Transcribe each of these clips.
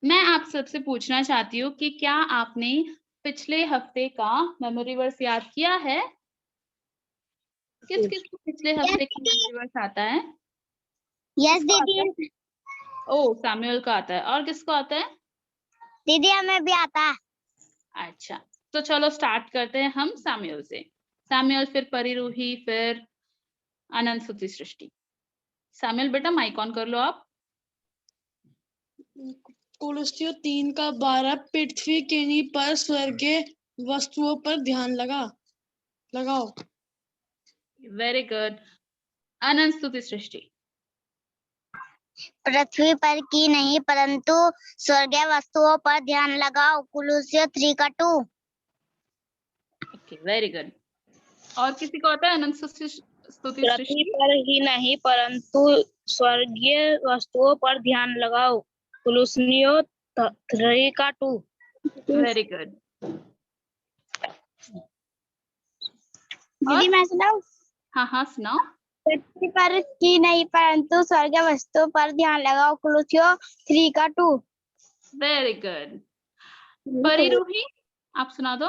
मैं आप सबसे पूछना चाहती हूँ कि क्या आपने पिछले हफ्ते का मेमोरी वर्स याद किया है? किस-किस को पिछले यस हफ्ते का दीदी। मेमोरी वर्स आता है? यस किसको आता है? दीदी। ओह! सैमुअल को आता है और किसको आता है? दीदी हमें भी आता है। अच्छा, तो चलो स्टार्ट करते हैं हम सैमुअल से। सैमुअल फिर परिरूही फिर अनंत स्तुति सृष्टि। सैमुअल बेटा माइक ऑन कर लो आप। कुलुस्तियों 3:12 पृथ्वी केनी पर स्वर्गीय वस्तुओं पर ध्यान लगाओ। Very good. अनंत स्तुति सृष्टि। पृथ्वी पर की नहीं परंतु स्वर्गीय वस्तुओं पर ध्यान लगाओ। कुलुस्तियों 3:2। Okay, very good. और किसी को आता है अनंत स्तुति पृथ्वी सृष्टि? पर ही नहीं परंतु स्वर्गीय वस्तुओं पर ध्यान लगाओ। कुलुस्तियों 3:2। Very good. दीदी मैं सुनाऊं? हाँ, सुनाओ। पृथ्वी पर की नहीं परंतु स्वर्गीय वस्तुओं पर ध्यान लगाओ। कुलुस्तियों 3:2। Very good. परिरूही आप सुना दो।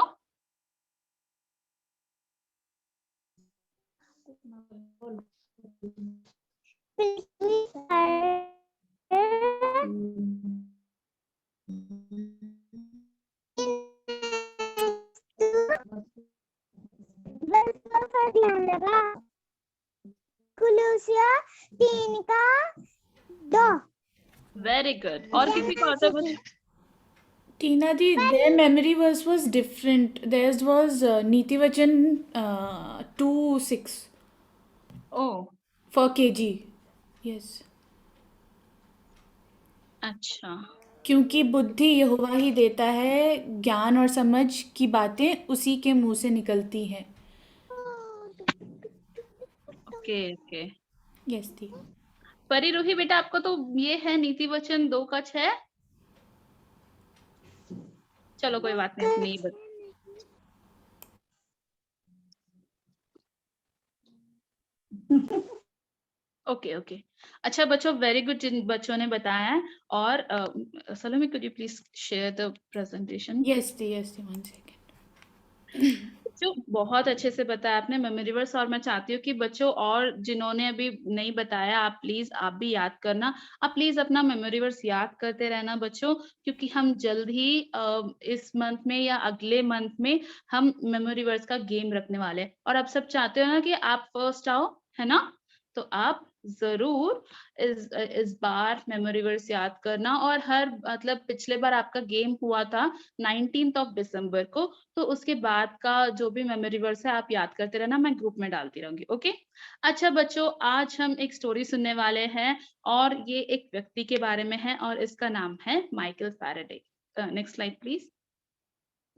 ध्यान लगा। कुलुस्तियों 3:2। Very good. और किसी को आता है बच्चों? Tina di, their memory verse was different. Theirs was Niti Vachan 2:6 oh, for kg. Yes. अच्छा। क्योंकि बुद्धि यहोवा ही देता है, ज्ञान और समझ की बातें उसी के मुंह से निकलती हैं। ओके। यस थी। परिरूही बेटा आपको तो ये है नीति वचन 2 का 6। चलो कोई बात नहीं, नहीं बता। ओके। अच्छा बच्चों, वेरी गुड जिन बच्चों ने बताया है। और Salomi could you please share the presentation? Yes थी 1 सेकेंड। जो बहुत अच्छे से बताया आपने मेमोरी वर्स, और मैं चाहती हूँ कि बच्चों और जिन्होंने अभी नहीं बताया आप प्लीज आप भी याद करना। आप प्लीज अपना मेमोरी वर्स याद करते रहना बच्चों, क्योंकि हम जल्द ही इस मंथ में या अगले मंथ में हम मेमोरी वर्स का गेम रखने वाले हैं। और आप सब चाहते हो ना कि आप फर्स्ट आओ, है ना? तो आप जरूर इस बार मेमोरी वर्स याद करना। और हर मतलब पिछले बार आपका गेम हुआ था 19 दिसंबर को, तो उसके बाद का जो भी मेमोरी वर्स है आप याद करते रहना, मैं ग्रुप में डालती रहूंगी। ओके। अच्छा बच्चों, आज हम एक स्टोरी सुनने वाले हैं और ये एक व्यक्ति के बारे में है और इसका नाम है Michael Faraday. Next slide please.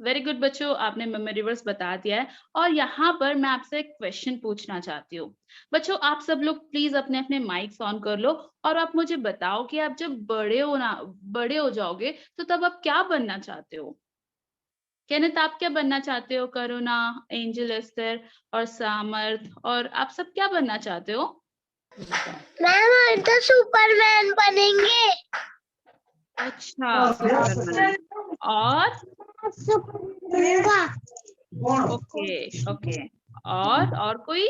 Very good बच्चों, आपने मेमोरी वर्स बता दिया है। और यहाँ पर मैं आपसे एक क्वेश्चन पूछना चाहती हूँ। बच्चों आप सब लोग प्लीज अपने अपने माइक्स ऑन कर लो और आप मुझे बताओ कि आप जब बड़े हो जाओगे तो तब आप क्या बनना चाहते हो? केनेथ आप क्या बनना चाहते हो? करुणा, एंजल, एस्टर और सामर्थ, और आप सब क्या बनना चाहते हो? मैम तो सुपरमैन बनेंगे। अच्छा, सुपरमैन। और ओके। और कोई?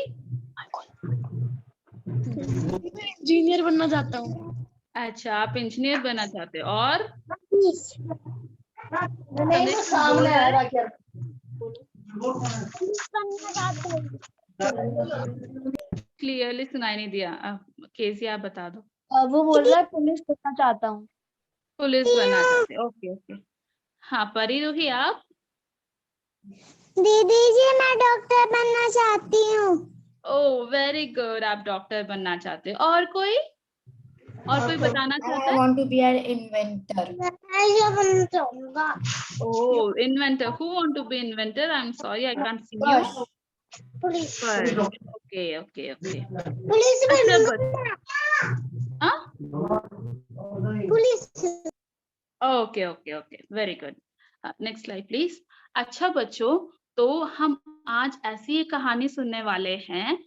इंजीनियर बनना चाहता हूँ। अच्छा, आप इंजीनियर बनना चाहते हो। और क्लियरली सुनाई नहीं दिया। केसी आप बता दो। वो बोल रहा है पुलिस बनना चाहता हूँ। पुलिस बनना चाहते हो। ओके। हाँ, परिरूही आप? दीदी जी मैं डॉक्टर बनना चाहती हूँ। ओह वेरी गुड, आप डॉक्टर बनना चाहते हो। और कोई बताना चाहता I है? want to be an inventor. मैं बनना चाहूँगा। Oh, inventor. Who want to be inventor? I'm sorry, I can't see you. Police Okay. Police अच्छा बनूंगा। हाँ? Police. Okay, very good. Next slide please. अच्छा बच्चों, तो हम आज ऐसी एक कहानी सुनने वाले हैं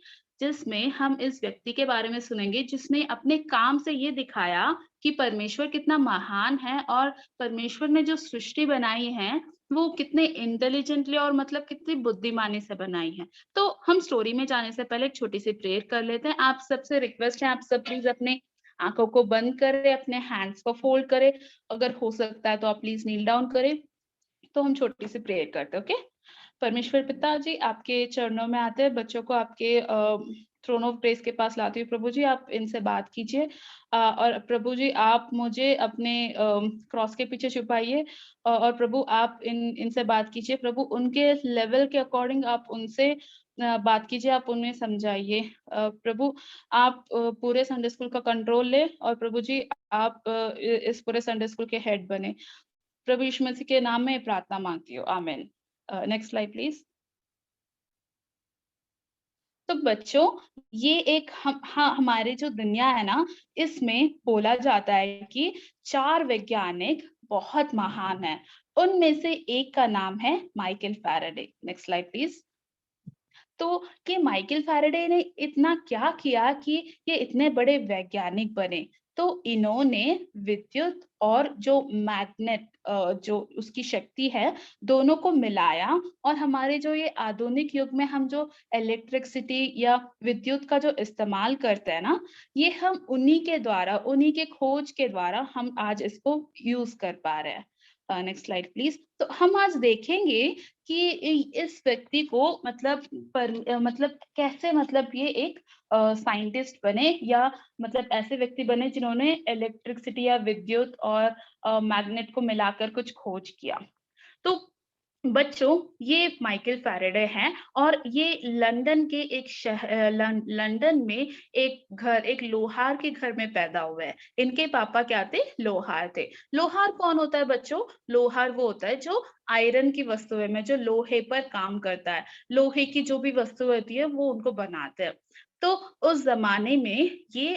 जिसमें हम इस व्यक्ति के बारे में सुनेंगे जिसने अपने काम से ये दिखाया कि परमेश्वर कितना महान है और परमेश्वर ने जो सृष्टि बनाई है वो कितने इंटेलिजेंटली और मतलब कितनी बुद्धिमानी से बनाई है। तो हम स्टोरी में जाने से पहले एक छोटी सी प्रेयर कर लेते हैं। आप सबसे रिक्वेस्ट है, आप सब प्लीज अपने आंखों को बंद करें, अपने हैंड्स को फोल्ड करें, अगर हो सकता है तो आप प्लीज नील डाउन करें। तो हम छोटी सी प्रेयर करते हैं। ओके, परमेश्वर पिता जी, आपके चरणों में आते हैं, बच्चों को आपके थ्रोन ऑफ ग्रेस के पास लाती हूँ। प्रभु जी, आप इनसे बात कीजिए और प्रभु जी आप मुझे अपने क्रॉस के पीछे छुपाइए और प्रभु आप इनसे बात कीजिए। प्रभु उनके लेवल के अकॉर्डिंग आप उनसे बात कीजिए, आप उन्हें समझाइए। प्रभु आप पूरे संडे स्कूल का कंट्रोल ले और प्रभु जी आप इस पूरे संडे स्कूल के हेड बने। प्रभु यीशु मसीह के नाम में प्रार्थना मांगती हूँ, आमीन। Next slide please. तो बच्चों, ये एक हमारी जो दुनिया है ना, इसमें बोला जाता है कि 4 वैज्ञानिक बहुत महान हैं। उनमें से एक का नाम है Michael Faraday. Next slide please. तो ये माइकल फैराडे ने इतना क्या किया कि ये इतने बड़े वैज्ञानिक बने? तो इन्होंने विद्युत और जो मैग्नेट जो उसकी शक्ति है, दोनों को मिलाया और हमारे जो ये आधुनिक युग में हम जो इलेक्ट्रिसिटी या विद्युत का जो इस्तेमाल करते हैं ना, ये हम उन्हीं के द्वारा, उन्हीं के खोज के द्वारा हम आज इसको यूज कर पा रहे हैं। Next slide please. तो हम आज देखेंगे कि इस व्यक्ति को मतलब कैसे मतलब ये एक साइंटिस्ट बने या मतलब ऐसे व्यक्ति बने जिन्होंने इलेक्ट्रिसिटी या विद्युत और मैग्नेट को मिलाकर कुछ खोज किया। तो बच्चों, ये माइकल फैराडे हैं और ये लंदन के एक लंदन में एक लोहार के घर में पैदा हुए हैं। इनके पापा क्या थे? लोहार थे। लोहार कौन होता है बच्चों? लोहार वो होता है जो आयरन की वस्तुएं में, जो लोहे पर काम करता है, लोहे की जो भी वस्तु होती है वो उनको बनाते हैं। तो उस जमाने में ये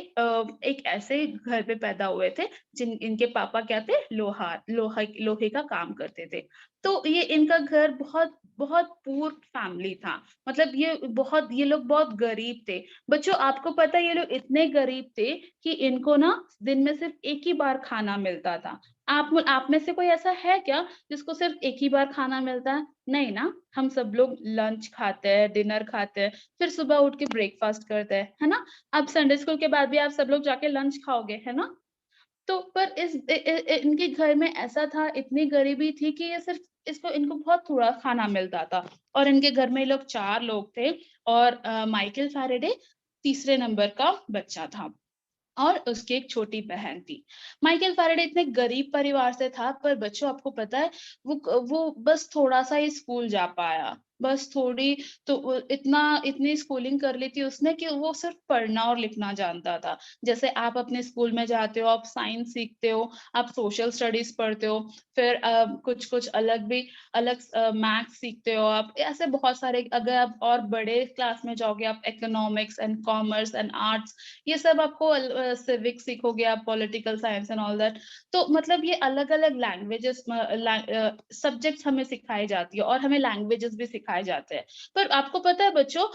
एक ऐसे घर पे पैदा हुए थे इनके पापा क्या थे? लोहे का काम करते थे। तो ये इनका घर बहुत बहुत पुअर फैमिली था। मतलब ये लोग बहुत गरीब थे। बच्चों, आपको पता है ये लोग इतने गरीब थे कि इनको ना दिन में सिर्फ एक ही बार खाना मिलता था। आप में से कोई ऐसा है क्या जिसको सिर्फ एक ही बार खाना मिलता है? नहीं ना, हम सब लोग लंच खाते हैं, डिनर खाते हैं, फिर सुबह उठ के ब्रेकफास्ट करते हैं, है ना? अब संडे स्कूल के बाद भी आप सब लोग जाके लंच खाओगे, है ना? तो पर इनके घर में ऐसा था, इतनी गरीबी थी कि ये सिर्फ इनको बहुत थोड़ा खाना मिलता था और इनके घर में लोग 4 लोग थे और माइकल फैराडे तीसरे नंबर का बच्चा था और उसकी एक छोटी बहन थी। माइकल फैराडे इतने गरीब परिवार से था, पर बच्चों आपको पता है वो बस थोड़ा सा ही स्कूल जा पाया, बस थोड़ी। तो इतनी स्कूलिंग कर ली थी उसने कि वो सिर्फ पढ़ना और लिखना जानता था। जैसे आप अपने स्कूल में जाते हो, आप साइंस सीखते हो, आप सोशल स्टडीज पढ़ते हो, फिर कुछ अलग मैथ्स सीखते हो आप, ऐसे बहुत सारे। अगर आप और बड़े क्लास में जाओगे, आप economics and commerce and arts, ये सब आपको सिविक्स सीखोगे आप, political science and all that. तो मतलब ये अलग अलग लैंग्वेजेस सब्जेक्ट्स हमें सिखाई जाती है और हमें लैंग्वेजेस भी सिखाए जाते हैं। पर आपको पता है बच्चों,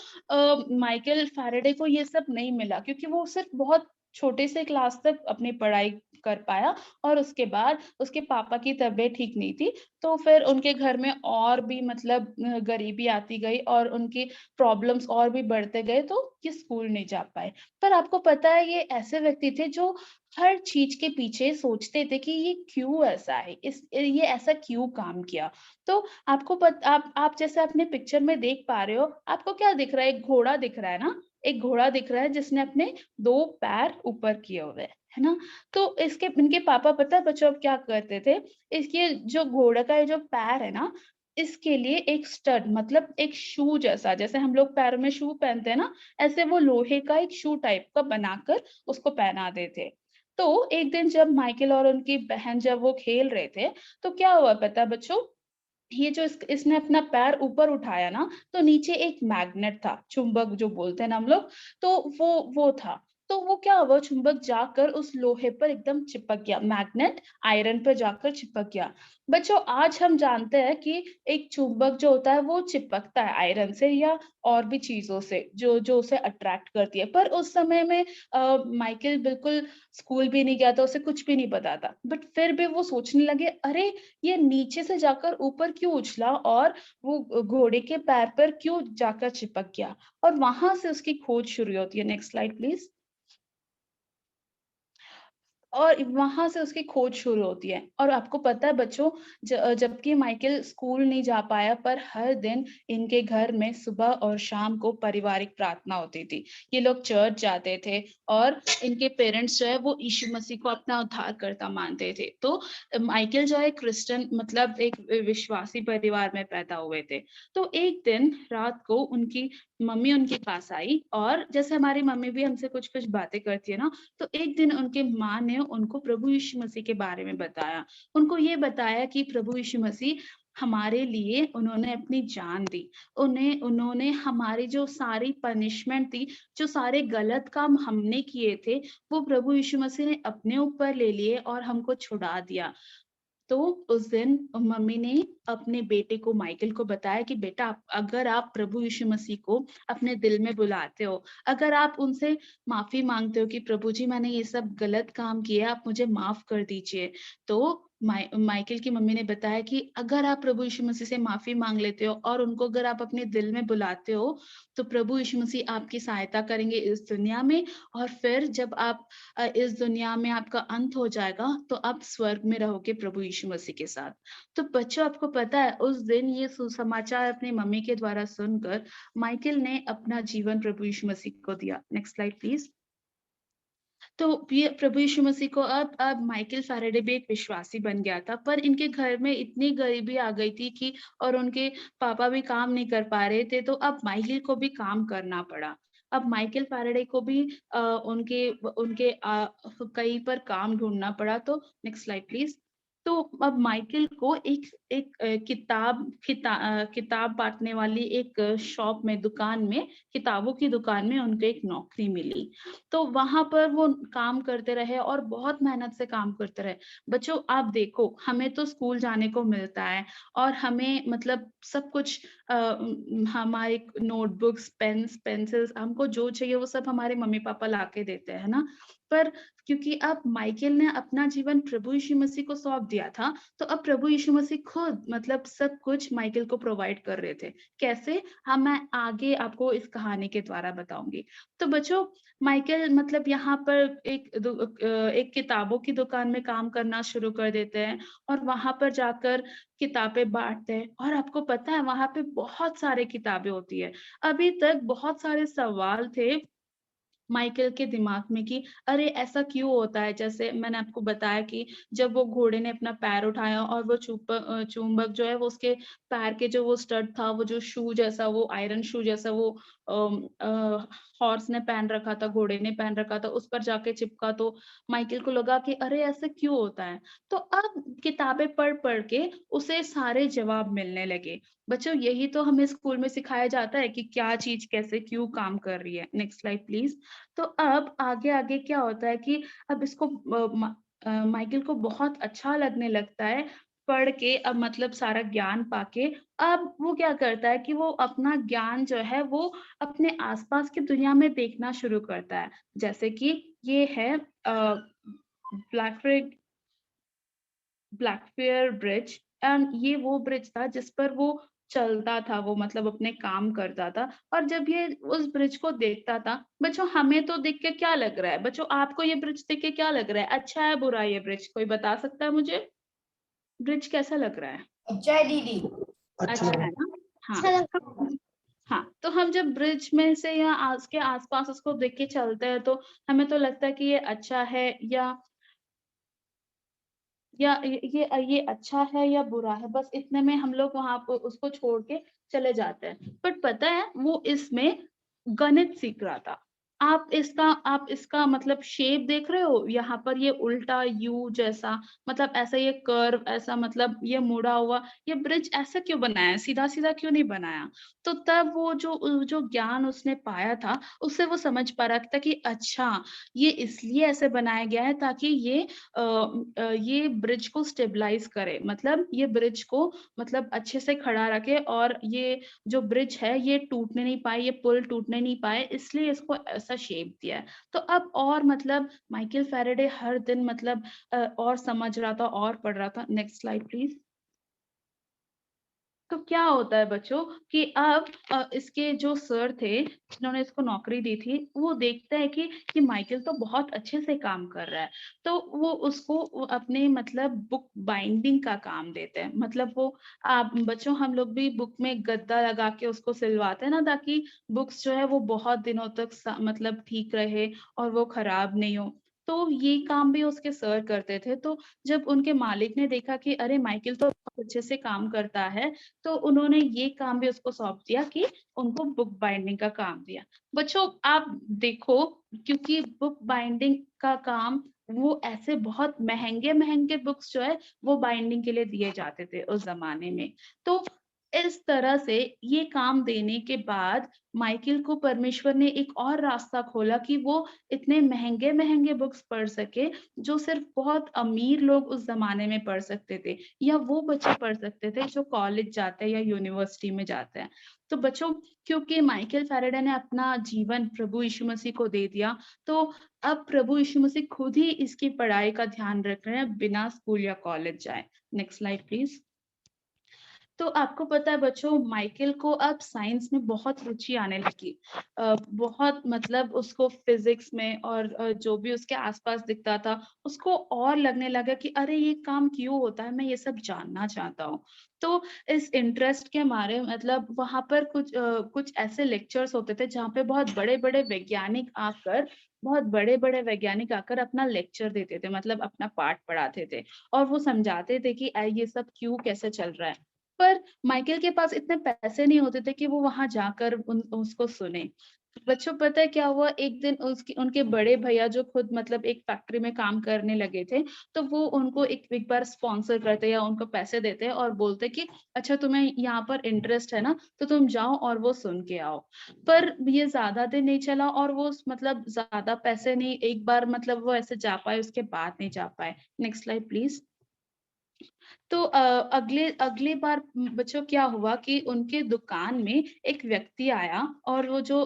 माइकल फैराडे को ये सब नहीं मिला क्योंकि वो सिर्फ बहुत छोटे से क्लास तक अपनी पढ़ाई कर पाया और उसके बाद उसके पापा की तबीयत ठीक नहीं थी। तो फिर उनके घर में और भी मतलब गरीबी आती गई और उनकी प्रॉब्लम्स और भी बढ़ते गए, तो ये स्कूल नहीं जा पाए। पर आपको पता है ये ऐसे व्यक्ति थे जो हर चीज के पीछे सोचते थे कि ये क्यों ऐसा है, ये ऐसा क्यों काम किया। तो आप जैसे अपने पिक्चर में देख पा रहे हो, आपको क्या दिख रहा है? एक घोड़ा दिख रहा है ना, एक घोड़ा दिख रहा है जिसने अपने 2 पैर ऊपर किए हुए हैं, है ना? तो इनके पापा पता है बच्चों अब क्या करते थे? इसके जो घोड़े का ये जो पैर है ना, इसके लिए एक स्टड मतलब एक शू जैसा, जैसे हम लोग पैरों में शू पहनते हैं ना, ऐसे वो लोहे का एक शू टाइप का बनाकर उसको पहना देते। तो एक दिन जब माइकल और उनकी बहन जब वो खेल रहे थे, तो क्या हुआ पता है बच्चों? ये जो इसने अपना पैर ऊपर उठाया ना, तो नीचे एक मैग्नेट था, चुंबक जो बोलते हैं ना हम लोग, तो वो था। तो वो क्या हुआ, चुंबक जाकर उस लोहे पर एकदम चिपक गया, मैग्नेट आयरन पर जाकर चिपक गया। बच्चों आज हम जानते हैं कि एक चुंबक जो होता है वो चिपकता है आयरन से या और भी चीजों से जो जो उसे अट्रैक्ट करती है। पर उस समय में माइकल बिल्कुल स्कूल भी नहीं गया था, उसे कुछ भी नहीं पता था। बट फिर भी वो सोचने लगे, अरे ये नीचे से जाकर ऊपर क्यों उछला और वो घोड़े के पैर पर क्यों जाकर चिपक गया। और वहां से उसकी खोज शुरू होती है। Next slide please. और वहां से उसकी खोज शुरू होती है। और आपको पता है बच्चों, जबकि माइकल स्कूल नहीं जा पाया, पर हर दिन इनके घर में सुबह और शाम को पारिवारिक प्रार्थना होती थी। ये लोग चर्च जाते थे और इनके पेरेंट्स जो है वो यीशु मसीह को अपना उद्धारकर्ता मानते थे। तो माइकल जो है क्रिश्चियन मतलब एक विश्वासी परिवार में पैदा हुए थे। तो एक दिन रात को उनकी मम्मी उनके पास आई, और जैसे हमारी मम्मी भी हमसे कुछ कुछ बातें करती है ना, तो एक दिन उनके माँ ने उनको प्रभु यीशु मसीह के बारे में बताया। उनको ये बताया कि प्रभु यीशु मसीह हमारे लिए उन्होंने अपनी जान दी। उन्होंने हमारी जो सारी पनिशमेंट थी, जो सारे गलत काम हमने किए थे, वो प्रभु यीशु मसीह ने अपने ऊपर ले लिए और हमको छुड़ा दिया। तो उस दिन मम्मी ने अपने बेटे को माइकल को बताया कि बेटा अगर आप प्रभु यीशु मसीह को अपने दिल में बुलाते हो, अगर आप उनसे माफी मांगते हो कि प्रभु जी मैंने ये सब गलत काम किया, आप मुझे माफ कर दीजिए, तो माइकल की मम्मी ने बताया कि अगर आप प्रभु यीशु मसीह से माफी मांग लेते हो और उनको अगर आप अपने दिल में बुलाते हो, तो प्रभु यीशु मसीह आपकी सहायता करेंगे इस दुनिया में, और फिर जब आप इस दुनिया में आपका अंत हो जाएगा तो आप स्वर्ग में रहोगे प्रभु यीशु मसीह के साथ। तो बच्चों आपको पता है उस दिन ये सुसमाचार अपनी मम्मी के द्वारा सुनकर माइकल ने अपना जीवन प्रभु यीशु मसीह को दिया। Next slide please. तो ये प्रभु यीशु मसीह को अब माइकल फैराडे भी एक विश्वासी बन गया था, पर इनके घर में इतनी गरीबी आ गई थी कि और उनके पापा भी काम नहीं कर पा रहे थे, तो अब माइकल को भी काम करना पड़ा। अब माइकल फैराडे को भी उनके उनके कहीं पर काम ढूंढना पड़ा। तो नेक्स्ट स्लाइड प्लीज। तो अब माइकल को एक एक किताब बांटने वाली एक शॉप में, दुकान में, किताबों की दुकान में उनको एक नौकरी मिली। तो वहां पर वो काम करते रहे और बहुत मेहनत से काम करते रहे। बच्चों आप देखो, हमें तो स्कूल जाने को मिलता है और हमें मतलब सब कुछ हमारे नोटबुक्स, पेन्स, पेंसिल्स, हमको जो चाहिए वो सब हमारे मम्मी पापा लाके देते हैं ना। पर क्योंकि अब माइकल ने अपना जीवन प्रभु यीशु मसीह को सौंप दिया था, तो अब प्रभु यीशु मसीह खुद मतलब सब कुछ माइकल को प्रोवाइड कर रहे थे। कैसे? हाँ, मैं आगे आपको इस कहानी के द्वारा बताऊंगी। तो बच्चों माइकल मतलब यहाँ पर एक किताबों की दुकान में काम करना शुरू कर देते हैं और वहां पर जाकर किताबें बांटते हैं। और आपको पता है वहां पे बहुत सारे किताबें होती है। अभी तक बहुत सारे सवाल थे माइकल के दिमाग में कि अरे ऐसा क्यों होता है। जैसे मैंने आपको बताया कि जब वो घोड़े ने अपना पैर उठाया और वो चुंबक जो है वो उसके पैर के जो वो स्टड था, वो जो शू जैसा, वो आयरन शू जैसा वो हॉर्स ने पहन रखा था, घोड़े ने पहन रखा था, उस पर जाके चिपका। तो माइकल को लगा कि अरे ऐसे क्यों होता है। तो अब किताबें पढ़ पढ़ के उसे सारे जवाब मिलने लगे। बच्चों यही तो हमें स्कूल में सिखाया जाता है कि क्या चीज कैसे क्यों काम कर रही है। Next slide please. तो अब आगे आगे क्या होता है कि अब इसको माइकल को बहुत अच्छा लगने लगता है पढ़ के, अब मतलब सारा ज्ञान पाके। अब वो क्या करता है कि वो अपना ज्ञान जो है वो अपने आसपास की दुनिया में देखना शुरू करता है। जैसे कि ये है ब्लैकफिग ब्लैकफियर ब्रिज, एंड ये वो ब्रिज था जिस पर वो चलता था, वो मतलब अपने काम करता था। और जब ये उस ब्रिज को देखता था, बच्चों हमें तो देख के क्या लग रहा है, बच्चों आपको ये ब्रिज देख के क्या लग रहा है, अच्छा है बुरा है ये ब्रिज, कोई बता सकता है मुझे? ब्रिज कैसा लग रहा है? अच्छा है दीदी। अच्छा है ना। हाँ हाँ, तो हम जब ब्रिज में से या आज के आसपास उसको देख के चलते हैं तो हमें तो लगता है कि ये अच्छा है या ये अच्छा है या बुरा है, बस इतने में हम लोग वहां पर उसको छोड़ के चले जाते हैं। बट पता है वो इसमें गणित सीख रहा था। आप इसका मतलब शेप देख रहे हो? यहाँ पर ये उल्टा यू जैसा, मतलब ऐसा ये कर्व, ऐसा मतलब ये मुड़ा हुआ, ये ब्रिज ऐसा क्यों बनाया? सीधा-सीधा क्यों नहीं बनाया? तो तब वो जो ज्ञान उसने पाया था, उससे वो समझ पा रहा था कि अच्छा, ये इसलिए ऐसे बनाया गया है ताकि ये ब्रिज को स्टेबलाइज़ करे। मतलब ये ब्रिज को मतलब अच्छे से खड़ा रखे और ये जो ब्रिज है ये टूटने नहीं पाए, ये पुल टूटने नहीं पाए, इसलिए इसको ऐसा शेप दिया है। तो अब और मतलब माइकल फ़ैराडे हर दिन मतलब और समझ रहा था और पढ़ रहा था। Next slide please. तो क्या होता है बच्चों कि अब इसके जो सर थे, जिन्होंने इसको नौकरी दी थी, वो देखते हैं कि माइकल तो बहुत अच्छे से काम कर रहा है। तो वो अपने मतलब बुक बाइंडिंग का काम देते हैं। मतलब वो आप बच्चों हम लोग भी बुक में गद्दा लगा के उसको सिलवाते हैं ना ताकि बुक्स जो है वो बहुत दिनों तक मतलब ठीक रहे और वो खराब नहीं हो। तो ये काम भी उसके सर करते थे। तो जब उनके मालिक ने देखा कि अरे माइकल तो बहुत अच्छे से काम करता है, तो उन्होंने ये काम भी उसको सौंप दिया कि उनको बुक बाइंडिंग का काम दिया। बच्चों आप देखो क्योंकि बुक बाइंडिंग का काम वो ऐसे बहुत महँगे-महँगे बुक्स जो है वो बाइंडिंग के लिए दिए जाते थे उस ज़माने में। तो इस तरह से ये काम देने के बाद माइकल को परमेश्वर ने एक और रास्ता खोला कि वो इतने महँगे-महँगे बुक्स पढ़ सके, जो सिर्फ़ बहुत अमीर लोग उस ज़माने में पढ़ सकते थे। या वो बच्चे पढ़ सकते थे जो कॉलेज जाते हैं या यूनिवर्सिटी में जाते हैं। तो बच्चों क्योंकि माइकल फ़ैराडे ने अपना जीवन प्रभु यीशु मसीह को दे दिया, तो अब प्रभु यीशु मसीह खुद ही इसकी पढ़ाई का ध्यान रख रहे हैं बिना स्कूल या कॉलेज जाए। Next slide please. तो आपको पता है बच्चों माइकल को अब साइंस में बहुत रुचि आने लगी। बहुत मतलब उसको फिज़िक्स में और जो भी उसके आस-पास दिखता था, उसको और लगने लगा कि अरे ये काम क्यों होता है? मैं ये सब जानना चाहता हूँ। तो इस इंटरेस्ट के मारे मतलब वहाँ पर कुछ ऐसे लेक्चर्स होते थे जहाँ पे बहुत बड़े-बड़े वैज्ञानिक आकर अपना लेक्चर देते थे मतलब अपना पाठ पढ़ाते थे और वो समझाते थे कि ये सब क्यों कैसे चल रहा है। पर माइकल के पास इतने पैसे नहीं होते थे कि वो वहाँ जाकर उसको सुने। बच्चों पता है क्या हुआ एक दिन उसके उनके बड़े भैया जो खुद मतलब एक फैक्ट्री में काम करने लगे थे, तो वो उनको एक बार स्पॉन्सर करते या उनको पैसे देते और बोलते कि अच्छा तुम्हें यहाँ पर इंटरेस्ट है ना, तो तुम जाओ और वो सुन के आओ। पर ये ज़्यादा दिन नहीं चला और वो मतलब ज़्यादा पैसे नहीं एक बार मतलब वो ऐसे जा पाए उसके बाद नहीं जा पाए। Next slide please. तो अगले अगली बार बच्चों क्या हुआ कि उनके दुकान में एक व्यक्ति आया और वो जो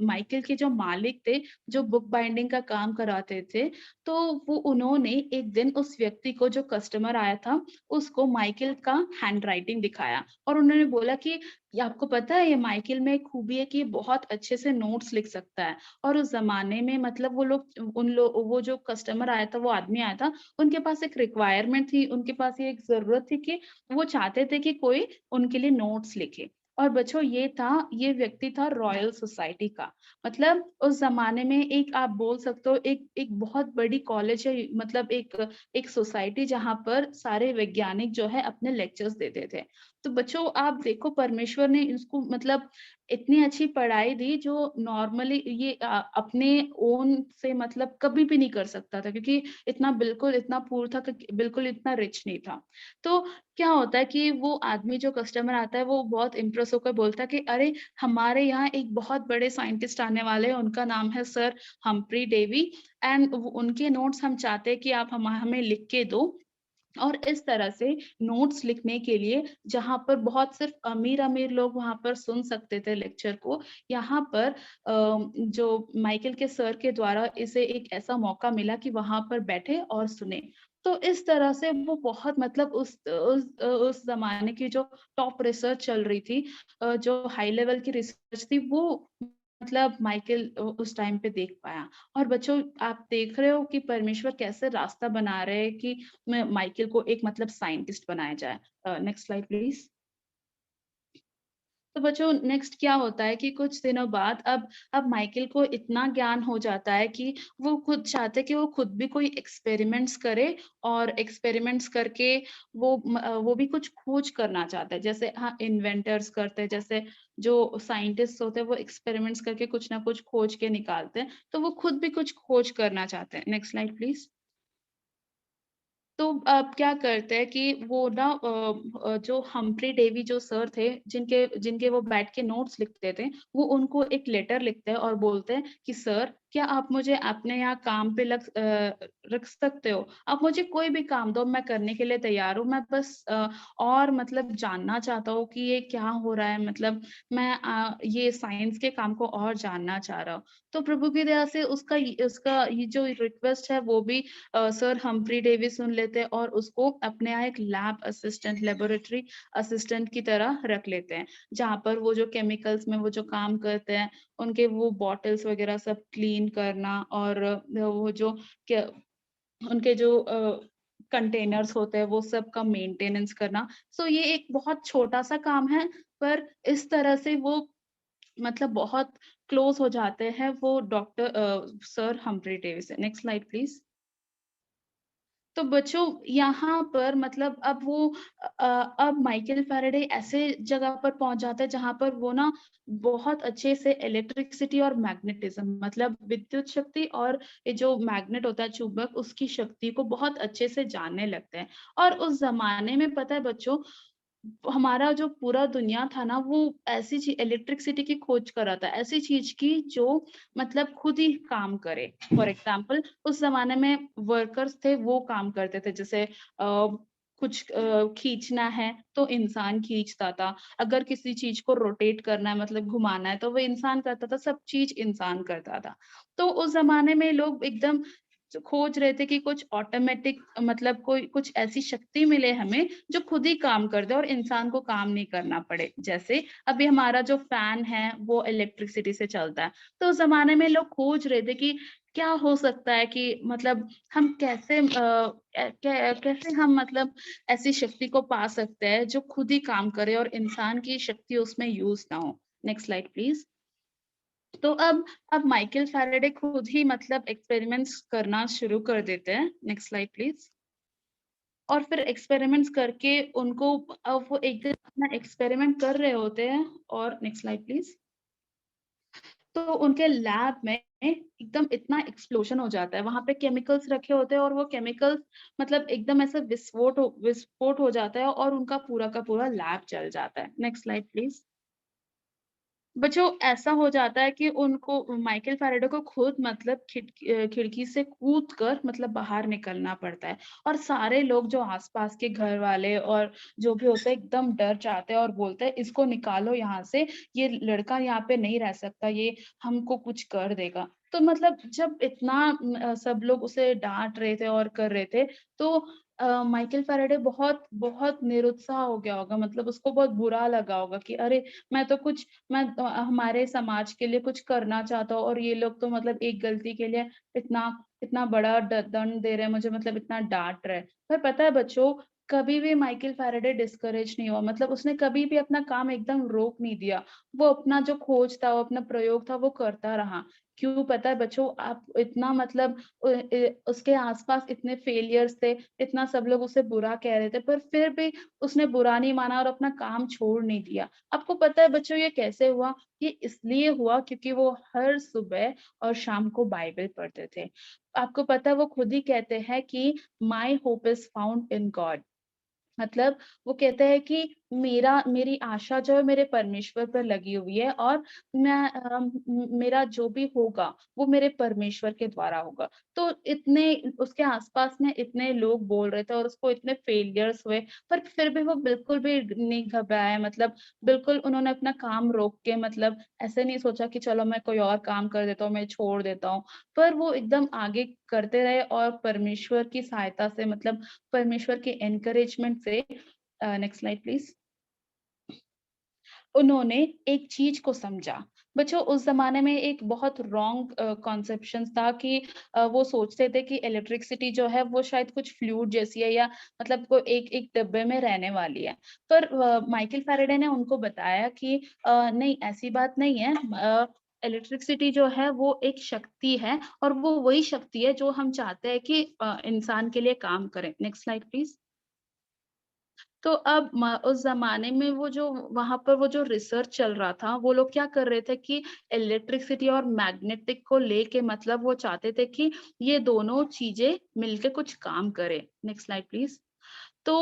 माइकल के जो मालिक थे, जो बुक बाइंडिंग का काम कराते थे, तो वो उन्होंने एक दिन उस व्यक्ति को जो कस्टमर आया था, उसको माइकल का हैंडराइटिंग दिखाया और उन्होंने बोला कि ये आपको पता है ये माइकल में एक खूबी है कि ये बहुत अच्छे से नोट्स लिख सकता है और उस ज़माने में मतलब वो जो कस्टमर आया था, वो आदमी आया था, उनके पास एक रिक्वायरमेंट थी, उनके पास ये एक ज़रूरत थी कि वो चाहते थे कि कोई उनके लिए नोट्स लिखे। और बच्चों ये व्यक्ति था रॉयल सोसाइटी का। मतलब उस ज़माने में एक आप बोल सकते हो एक एक बहुत बड़ी कॉलेज है मतलब एक सोसाइटी जहाँ पर सारे वैज्ञानिक जो है अपने लेक्चर्स देते थे। तो बच्चों आप देखो परमेश्वर ने इसको मतलब इतनी अच्छी पढ़ाई दी जो नॉर्मली ये अपने ओन से मतलब कभी भी नहीं कर सकता था क्योंकि बिल्कुल इतना पुअर था कि बिल्कुल इतना रिच नहीं था। तो क्या होता है कि वो आदमी जो कस्टमर आता है वो बहुत इम्प्रेस होकर बोलता है कि अरे! हमारे यहाँ एक बहुत बड़े साइंटिस्ट आने वाले हैं, उनका नाम है सर हम्फ्री डेवी एंड उनके नोट्स हम चाहते हैं कि आप हमें लिख के दो और इस तरह से नोट्स लिखने के लिए जहाँ पर बहुत सिर्फ अमीर-अमीर लोग वहाँ पर सुन सकते थे लेक्चर को, यहाँ पर जो माइकल के सर के द्वारा इसे एक ऐसा मौका मिला कि वहाँ पर बैठे और सुने। तो इस तरह से वो बहुत मतलब उस ज़माने की जो टॉप रिसर्च चल रही थी जो हाई लेवल की रिसर्च थी वो मतलब माइकल उस टाइम पे देख पाया। और बच्चों आप देख रहे हो कि परमेश्वर कैसे रास्ता बना रहे हैं कि माइकल को एक मतलब साइंटिस्ट बनाया जाए। Next slide please. तो बच्चों नेक्स्ट क्या होता है कि कुछ दिनों बाद अब माइकल को इतना ज्ञान हो जाता है कि वो खुद चाहते हैं कि वो खुद भी कोई एक्सपेरिमेंट्स करे और एक्सपेरिमेंट्स करके वो भी कुछ खोज करना चाहता है। जैसे हाँ, इन्वेंटर्स करते हैं, जैसे जो साइंटिस्ट होते हैं वो एक्सपेरिमेंट्स करके कुछ ना कुछ खोज के निकालते हैं, तो वो खुद भी कुछ खोज करना चाहते हैं। Next slide please. तो अब क्या करते हैं कि वो ना जो हम्फ्री डेवी जो सर थे, जिनके जिनके वो बैठ के नोट्स लिखते थे, वो उनको एक लेटर लिखते हैं और बोलते हैं कि सर, क्या आप मुझे अपने यहाँ काम पे रख सकते हो? आप मुझे कोई भी काम दो, मैं करने के लिए तैयार हूँ। मैं बस और मतलब जानना चाहता हूँ कि ये क्या हो रहा है, मतलब मैं ये साइंस के काम को और जानना चाह रहा हूँ। तो प्रभु की दया से उसका ये जो रिक्वेस्ट है वो भी सर हम्फ्री डेवी सुन लेते हैं और उसको अपने यहाँ एक लेबोरेटरी असिस्टेंट की तरह रख लेते हैं, जहाँ पर वो जो केमिकल्स में वो जो काम करते हैं, उनके वो बॉटल्स वगैरह सब क्लीन करना और वो जो क्या उनके जो कंटेनर्स होते हैं वो सब का मेंटेनेंस करना। सो ये एक बहुत छोटा-सा काम है, पर इस तरह से वो मतलब बहुत क्लोज हो जाते हैं वो सर हम्फ्री डेवी से। Next slide please. तो बच्चों यहाँ पर मतलब अब माइकल फैराडे ऐसे जगह पर पहुंच जाता है जहां पर वो ना बहुत अच्छे से इलेक्ट्रिसिटी और मैग्नेटिज्म मतलब विद्युत शक्ति और ये जो मैग्नेट होता है चुंबक उसकी शक्ति को बहुत अच्छे से जानने लगते हैं। और उस जमाने में पता है बच्चों, हमारा जो पूरा दुनिया था ना वो ऐसी चीज इलेक्ट्रिसिटी की खोज कर रहा था, ऐसी चीज की जो मतलब खुद ही काम करे। फॉर एग्जाम्पल उस जमाने में वर्कर्स थे वो काम करते थे, जैसे कुछ खींचना है तो इंसान खींचता था, अगर किसी चीज को रोटेट करना है मतलब घुमाना है तो वो इंसान करता था, सब चीज इंसान करता था। तो उस जमाने में लोग एकदम खोज रहे थे कि कुछ ऑटोमेटिक मतलब कोई कुछ ऐसी शक्ति मिले हमें जो खुद ही काम कर दे और इंसान को काम नहीं करना पड़े। जैसे अभी हमारा जो फैन है वो इलेक्ट्रिसिटी से चलता है। तो उस ज़माने में लोग खोज रहे थे कि क्या हो सकता है कि मतलब हम कैसे हम मतलब ऐसी शक्ति को पा सकते हैं जो खुद ही काम करे और इंसान की शक्ति उसमें यूज़ ना हो। Next slide please. तो अब माइकल फैराडे खुद ही मतलब एक्सपेरिमेंट्स करना शुरू कर देते हैं। Next slide please. और फिर एक्सपेरिमेंट्स करके उनको वो एक दिन अपना एक्सपेरिमेंट कर रहे होते हैं और नेक्स्ट स्लाइड प्लीज। तो उनके लैब में एकदम इतना एक्सप्लोजन हो जाता है, वहां पे केमिकल्स रखे होते हैं और वो केमिकल्स मतलब एकदम ऐसे विस्फोट हो जाता है और उनका पूरा का पूरा लैब जल जाता है। Next slide please. बच्चों ऐसा हो जाता है कि उनको माइकल फैराडे को खुद मतलब खिड़की से कूद कर मतलब बाहर निकलना पड़ता है और सारे लोग जो आसपास के घर वाले और जो भी होते हैं एकदम डर जाते हैं और बोलते हैं इसको निकालो यहाँ से, ये लड़का यहाँ पे नहीं रह सकता, ये हमको कुछ कर देगा। तो मतलब जब इतना सब लोग उसे डांट रहे थे और कर रहे थे, तो माइकल फैराडे बहुत बहुत निरुत्साह हो गया होगा, मतलब उसको बहुत बुरा लगा होगा कि अरे मैं तो कुछ मैं हमारे समाज के लिए कुछ करना चाहता हूँ और ये लोग तो मतलब एक गलती के लिए इतना इतना बड़ा दंड दे रहे हैं मुझे, मतलब इतना डांट रहे हैं। पर पता है बच्चों, कभी भी माइकल फैराडे डिस्करेज नहीं हुआ, मतलब उसने कभी भी अपना काम एकदम रोक नहीं दिया। वो अपना जो खोज था, वो अपना प्रयोग था, वो करता रहा। क्यों पता है बच्चों, आप इतना मतलब उसके आसपास इतने फेलियर्स थे, इतना सब लोग उसे बुरा कह रहे थे, पर फिर भी उसने बुरा नहीं माना और अपना काम छोड़ नहीं दिया। आपको पता है बच्चों ये कैसे हुआ? ये इसलिए हुआ क्योंकि वो हर सुबह और शाम को बाइबल पढ़ते थे। आपको पता है वो खुद ही कहते हैं कि my hope is found in God. मतलब वो कहते हैं कि मेरी आशा जो है मेरे परमेश्वर पर लगी हुई है और मेरा जो भी होगा वो मेरे परमेश्वर के द्वारा होगा। तो इतने उसके आसपास में इतने लोग बोल रहे थे और उसको इतने फेलियर्स हुए, पर फिर भी वो बिल्कुल भी नहीं घबराया, मतलब बिल्कुल उन्होंने अपना काम रोक के मतलब ऐसे नहीं सोचा कि चलो मैं कोई और काम कर देता हूँ, मैं छोड़ देता हूँ। पर वो एकदम आगे करते रहे और परमेश्वर की सहायता से मतलब परमेश्वर के एनकरेजमेंट से नेक्स्ट स्लाइड प्लीज, उन्होंने एक चीज को समझा बच्चों उस ज़माने में एक बहुत रॉन्ग कॉन्सेप्शन था कि वो सोचते थे कि इलेक्ट्रिसिटी जो है वो शायद कुछ फ्लूइड जैसी है या मतलब वो एक डब्बे में रहने वाली है। पर माइकल फ़ैराडे ने उनको बताया कि नहीं ऐसी बात नहीं है। इलेक्ट्रिसिटी जो है वो एक शक्ति है और वो वही शक्ति है जो हम चाहते हैं कि इंसान के लिए काम करे। Next slide please. तो अब उस ज़माने में वो जो वहाँ पर वो जो रिसर्च चल रहा था, वो लोग क्या कर रहे थे कि इलेक्ट्रिसिटी और मैग्नेटिक को लेके मतलब वो चाहते थे कि ये दोनों चीज़ें मिलके कुछ काम करें। Next slide please. तो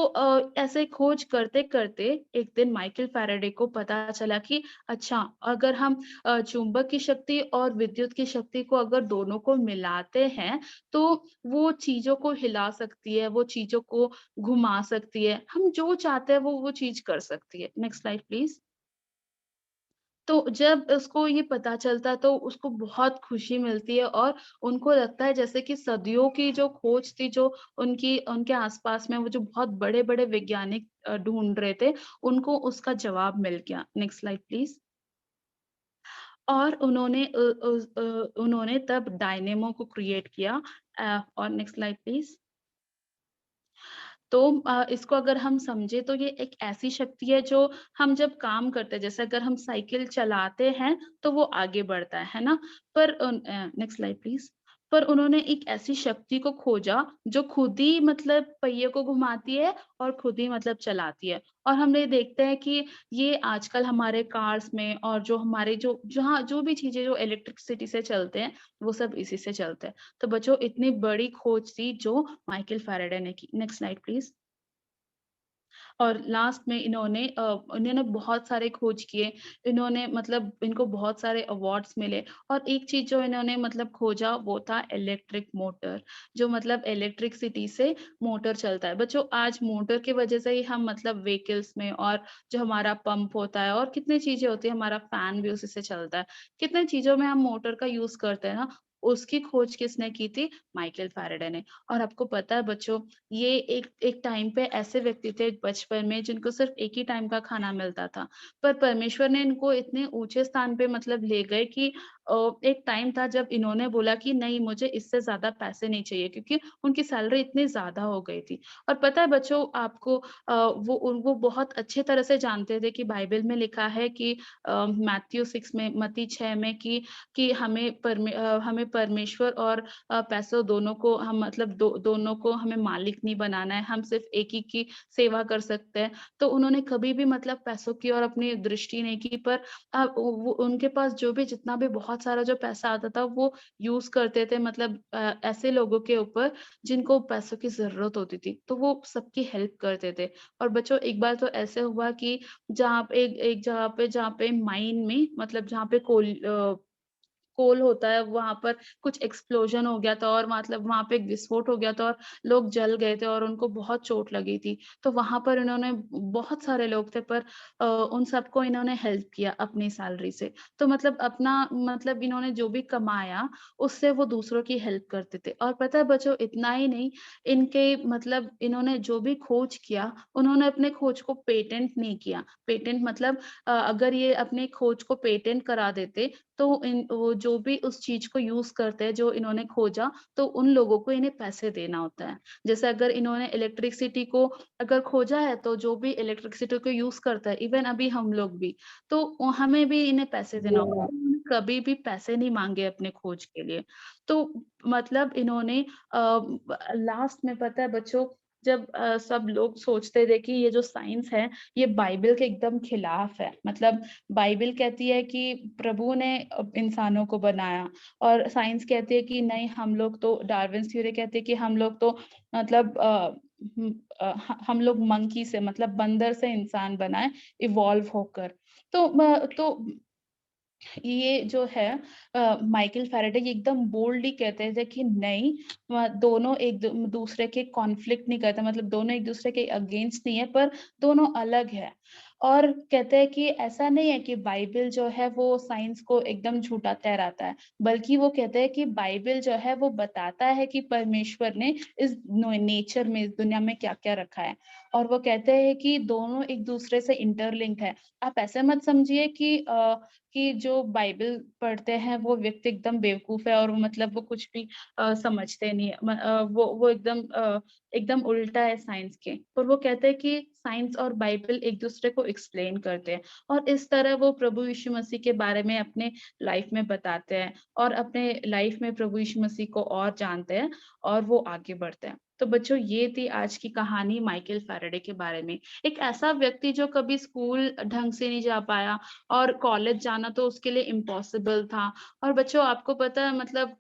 ऐसे खोज करते-करते एक दिन माइकल फ़ैराडे को पता चला कि अच्छा अगर हम चुंबक की शक्ति और विद्युत की शक्ति को अगर दोनों को मिलाते हैं, तो वो चीज़ों को हिला सकती है, वो चीज़ों को घुमा सकती है। हम जो चाहते हैं वो चीज़ कर सकती है। Next slide please. तो जब उसको ये पता चलता है तो उसको बहुत खुशी मिलती है और उनको लगता है जैसे कि सदियों की जो खोज थी जो उनके आस-पास में वो जो बहुत बड़े-बड़े वैज्ञानिक ढूँढ रहे थे, उनको उसका जवाब मिल गया। Next slide please. और उन्होंने तब डायनेमो को क्रिएट किया। और नेक्स्ट स्लाइड प्लीज़। तो इसको अगर हम समझे तो ये एक ऐसी शक्ति है जो हम जब काम करते हैं, जैसे अगर हम साइकिल चलाते हैं तो वो आगे बढ़ता है ना? पर नेक्स्ट स्लाइड प्लीज़। पर उन्होंने एक ऐसी शक्ति को खोजा जो खुद ही मतलब पहिए को घुमाती है और खुद ही मतलब चलाती है। और हम ये देखते हैं कि ये आजकल हमारे कार्स में और जो हमारे जो जहाँ जो भी चीज़ें जो इलेक्ट्रिसिटी से चलते हैं, वो सब इसी से चलते हैं। तो बच्चों इतनी बड़ी खोज थी जो माइकल फ़ैराडे ने की। Next slide please. और लास्ट में इन्होंने बहुत सारे खोज किए। इन्होंने मतलब इनको बहुत सारे अवार्ड्स मिले और एक चीज़ जो इन्होंने मतलब खोजा वो था इलेक्ट्रिक मोटर, जो मतलब इलेक्ट्रिसिटी से मोटर चलता है। बच्चों आज मोटर की वज़ह से ही हम मतलब व्हीकल्स में और जो हमारा पंप होता है और कितनी चीज़ें होती हैं, हमारा फैन भी उसी से चलता है। कितने चीज़ों में हम मोटर का यूज़ करते हैं ना, उसकी खोज किसने की थी? माइकल फ़ैराडे ने। और आपको पता है बच्चों ये एक एक टाइम पे ऐसे व्यक्ति थे बचपन में जिनको सिर्फ़ एक ही टाइम का खाना मिलता था। पर परमेश्वर ने इनको इतने ऊँचे स्थान पे मतलब ले गए कि एक टाइम था जब इन्होंने बोला कि नहीं मुझे इससे ज़्यादा पैसे नहीं चाहिए क्योंकि उनकी सैलरी इतनी ज़्यादा हो गई थी। और पता है बच्चों आपको वो बहुत अच्छे तरह से जानते थे कि बाइबल में लिखा है कि मैथ्यू 6 में मत्ती 6 में कि हमें परमेश्वर और पैसों दोनों को हम मतलब दोनों को हमें मालिक नहीं बनाना है, हम सिर्फ़ एक ही की सेवा कर सकते हैं। तो उन्होंने कभी भी मतलब पैसों की ओर अपनी दृष्टि नहीं की पर वो उनके पास जो भी जितना भी बहुत सारा जो पैसा आता था वो यूज़ करते थे मतलब ऐसे लोगों के ऊपर जिनको पैसों की ज़रूरत होती थी, तो वो सबकी हेल्प करते थे। और बच्चों एक बार तो ऐसे हुआ कि जहाँ पे एक एक जहाँ पे माइन में मतलब जहाँ पे कोल होता है, वहाँ पर कुछ एक्सप्लोजन हो गया था और मतलब वहाँ पे एक विस्फोट हो गया था और लोग जल गए थे और उनको बहुत चोट लगी थी। तो वहाँ पर इन्होंने बहुत सारे लोग थे पर उन सबको इन्होंने हेल्प किया अपनी सैलरी से। तो मतलब अपना मतलब इन्होंने जो भी कमाया, उससे वो दूसरों की हेल्प करते थे। और पता है बच्चों इतना ही नहीं, इनके मतलब इन्होंने जो भी खोज किया, उन्होंने अपने खोज को पेटेंट नहीं किया। पेटेंट मतलब अगर ये अपनी खोज को पेटेंट करा देते तो वो जो भी उस चीज़ को यूज़ करते हैं, जो इन्होंने खोजा, तो उन लोगों को इन्हें पैसे देना होता है। जैसे अगर इन्होंने इलेक्ट्रिसिटी को अगर खोजा है, तो जो भी इलेक्ट्रिसिटी को यूज़ करता है, इवन अभी हम लोग भी, तो हमें भी इन्हें पैसे देना होगा। उन्होंने कभी भी पैसे नहीं माँगे अपने खोज के लिए। तो मतलब इन्होंने लास्ट में पता है बच्चों, जब सब लोग सोचते थे कि ये जो साइंस है, ये बाइबल के एकदम खिलाफ है। मतलब बाइबल कहती है कि प्रभु ने इंसानों को बनाया और साइंस कहती है कि नहीं हम लोग तो डार्विन्स थ्योरी कहती है कि हम लोग तो मतलब हम लोग मंकी से मतलब बंदर से इंसान बनाए इवॉल्व होकर। तो ये जो है माइकल फ़ैराडे ये एकदम बोल्डली कहते थे कि नहीं दोनों एक दूसरे के कॉन्फ्लिक्ट नहीं करते मतलब दोनों एक दूसरे के अगेंस्ट नहीं है पर दोनों अलग है। और कहते हैं कि ऐसा नहीं है कि बाइबल जो है वो साइंस को एकदम झूठा ठहराता है, बल्कि वो कहते हैं कि बाइबल जो है वो बताता है कि परमेश्वर ने इस नेचर में, इस दुनिया में क्या-क्या रखा है। और वो कहते हैं कि दोनों एक दूसरे से इंटरलिंक्ड है। आप ऐसे मत समझिए कि जो बाइबल पढ़ते हैं वो व्यक्ति एकदम बेवकूफ है और मतलब वो कुछ भी समझते नहीं है। वो एकदम उल्टा है साइंस के। पर वो कहते हैं कि साइंस और बाइबल एक दूसरे को एक्सप्लेन करते हैं और इस तरह वो प्रभु यीशु मसीह के बारे में अपने लाइफ में बताते हैं और अपने लाइफ में प्रभु यीशु मसीह को और जानते हैं और वो आगे बढ़ते हैं। तो बच्चों, ये थी आज की कहानी माइकल फैराडे के बारे में। एक ऐसा व्यक्ति जो कभी स्कूल ढंग से नहीं जा पाया और कॉलेज जाना तो उसके लिए इम्पॉसिबल था। और बच्चों, आपको पता है मतलब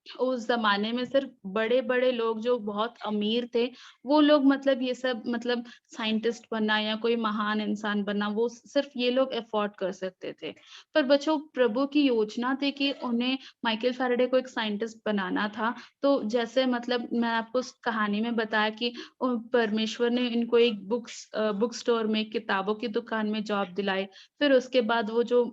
उस ज़माने में सिर्फ़ बड़े-बड़े लोग जो बहुत अमीर थे, वो लोग मतलब ये सब मतलब साइंटिस्ट बनना या कोई महान इंसान बनना, वो सिर्फ़ ये लोग अफ़ोर्ड कर सकते थे। पर बच्चों, प्रभु की योजना थी कि उन्हें माइकल फ़ैराडे को एक साइंटिस्ट बनाना था। तो जैसे मतलब मैं आपको उस कहानी में बताया कि परमेश्वर ने इनको एक बुक स्टोर में, किताबों की दुकान में जॉब दिलाई। फिर उसके बाद वो जो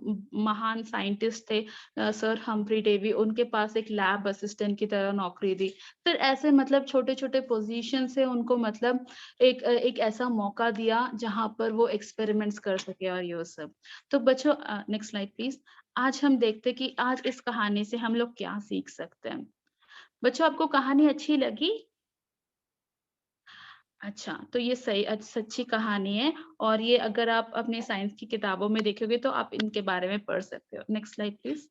महान साइंटिस्ट थे सर हम्फ्री डेवी, उनके पास एक लैब असिस्टेंट की तरह नौकरी दी। फिर ऐसे मतलब छोटे-छोटे पोज़ीशन से उनको मतलब एक ऐसा मौका दिया जहाँ पर वो एक्सपेरिमेंट्स कर सके और ये सब। तो बच्चों, नेक्स्ट स्लाइड प्लीज़। आज हम देखते हैं कि आज इस कहानी से हम लोग क्या सीख सकते हैं। बच्चों, आपको कहानी अच्छी लगी? अच्छा, तो ये सच्ची कहानी है और ये अगर आप अपनी साइंस की किताबों में देखोगे तो आप इनके बारे में पढ़ सकते हो। Next slide please.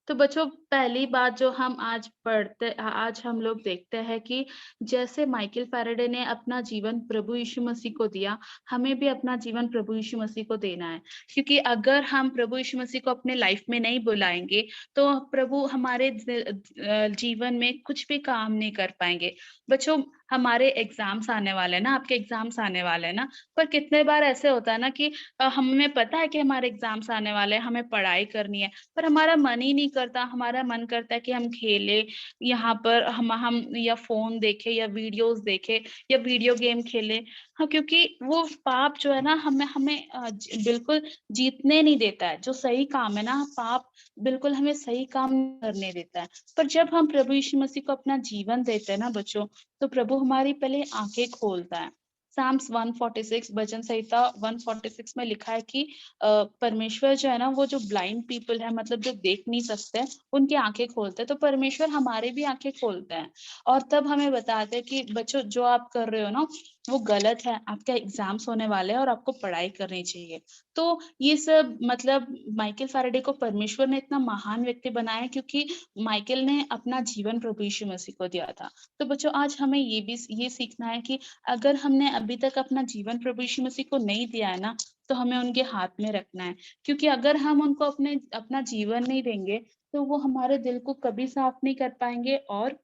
तो बच्चों, पहली बात जो हम आज हम लोग देखते हैं कि जैसे माइकल फैराडे ने अपना जीवन प्रभु यीशु मसीह को दिया, हमें भी अपना जीवन प्रभु यीशु मसीह को देना है। क्योंकि अगर हम प्रभु यीशु मसीह को अपने लाइफ में नहीं बुलाएँगे, तो प्रभु हमारे जीवन में कुछ भी काम नहीं कर पाएँगे। बच्चों, हमारे एग्ज़ाम्स आने वाले हैं ना, आपके एग्ज़ाम्स आने वाले हैं ना, पर कितने बार ऐसे होता है ना कि हमें पता है कि हमारे एग्ज़ाम्स आने वाले हैं, हमें पढ़ाई करनी है, पर हमारा मन ही नहीं करता, हमारा मन करता है कि हम खेलें, यहाँ पर हम या फ़ोन देखें या वीडियोज़ देखें या वीडियो गेम खेलें। हाँ, क्योंकि वो पाप जो है ना हमें हमें बिल्कुल जीतने नहीं देता है। जो सही काम है ना, पाप बिल्कुल हमें सही काम नहीं करने देता है। पर जब हम प्रभु यीशु मसीह को अपना जीवन देते हैं ना बच्चों, तो प्रभु हमारी पहले आँखें खोलता है। साम्स 146 भजन संहिता 146 में लिखा है कि परमेश्वर जो है ना, वो जो ब्लाइंड पीपल है मतलब जो देख नहीं सकते, उनकी आँखें खोलते हैं। तो परमेश्वर हमारी भी आँखें खोलते हैं और तब हमें बताते हैं कि बच्चों, जो आप कर रहे हो ना, वो गलत है। आपके एग्ज़ाम्स होने वाले हैं और आपको पढ़ाई करनी चाहिए। तो ये सब मतलब माइकल फैराडे को परमेश्वर ने इतना महान व्यक्ति बनाया क्योंकि माइकल ने अपना जीवन प्रभु यीशु मसीह को दिया था। तो बच्चों, आज हमें ये सीखना है कि अगर हमने अभी तक अपना जीवन प्रभु यीशु मसीह को नहीं दिया है ना, तो हमें उनके हाथ में रखना है। क्योंकि अगर हम उनको अपना जीवन नहीं देंगे, तो वो हमारे दिल को कभी साफ नहीं कर पाएँगे और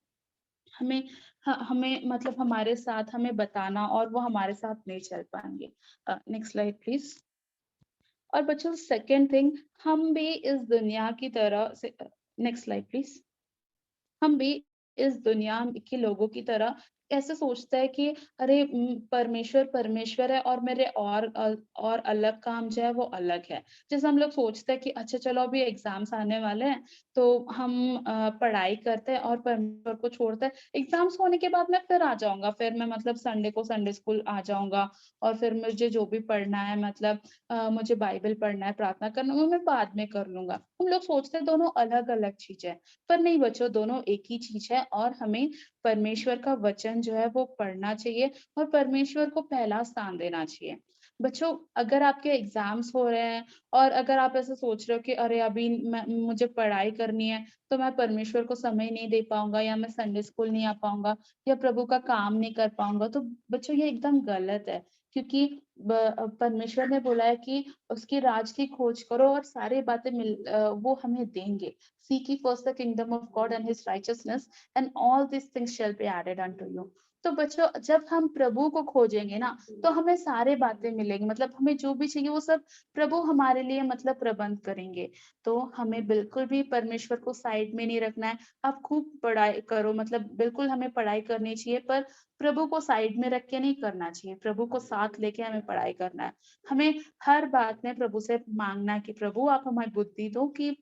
हमें हमें मतलब हमारे साथ हमें बताना और वो हमारे साथ नहीं चल पाएँगे। Next slide please. और बच्चों, सेकंड थिंग, हम भी इस दुनिया की तरह से नेक्स्ट स्लाइड प्लीज़। हम भी इस दुनिया के लोगों की तरह ऐसे सोचते हैं कि अरे परमेश्वर परमेश्वर है और मेरे और अलग काम जो है वो अलग है। जैसे हम लोग सोचते हैं कि अच्छा चलो अभी एग्ज़ाम्स आने वाले हैं, तो हम पढ़ाई करते हैं और परमेश्वर को छोड़ते हैं। एग्ज़ाम्स होने के बाद मैं फिर आ जाऊँगा, फिर मैं मतलब संडे को संडे स्कूल आ जाऊँगा और फिर मुझे जो भी पढ़ना है मतलब मुझे बाइबल पढ़ना है, प्रार्थना करना है, वो मैं बाद में कर लूँगा। हम लोग सोचते हैं दोनों अलग-अलग चीज़ें हैं। पर नहीं बच्चों, दोनों एक ही चीज़ है और हमें परमेश्वर का वचन जो है वो पढ़ना चाहिए और परमेश्वर को पहला स्थान देना चाहिए। बच्चों, अगर आपके एग्ज़ाम्स हो रहे हैं और अगर आप ऐसे सोच रहे हो कि अरे अभी मुझे पढ़ाई करनी है, तो मैं परमेश्वर को समय नहीं दे पाऊँगा या मैं संडे स्कूल नहीं आ पाऊँगा या प्रभु का काम नहीं कर पाऊँगा, तो बच्चों ये एकदम गलत है। क्योंकि परमेश्वर ने बोला है कि उसकी राज की खोज करो और सारी बातें वो हमें देंगे। Seek ye first the kingdom of God and his righteousness, and all these things shall be added unto you. तो बच्चों, जब हम प्रभु को खोजेंगे ना, तो हमें सारे बातें मिलेंगी, मतलब हमें जो भी चाहिए वो सब प्रभु हमारे लिए मतलब प्रबंध करेंगे। तो हमें बिल्कुल भी परमेश्वर को साइड में नहीं रखना है। आप खूब पढ़ाई करो, मतलब बिल्कुल हमें पढ़ाई करनी चाहिए, पर प्रभु को साइड में रख के नहीं करना चाहिए, प्रभु को साथ लेके हमें पढ़ाई करना है। हमें हर बात में प्रभु से मांगना है कि प्रभु आप हमें बुद्धि दो कि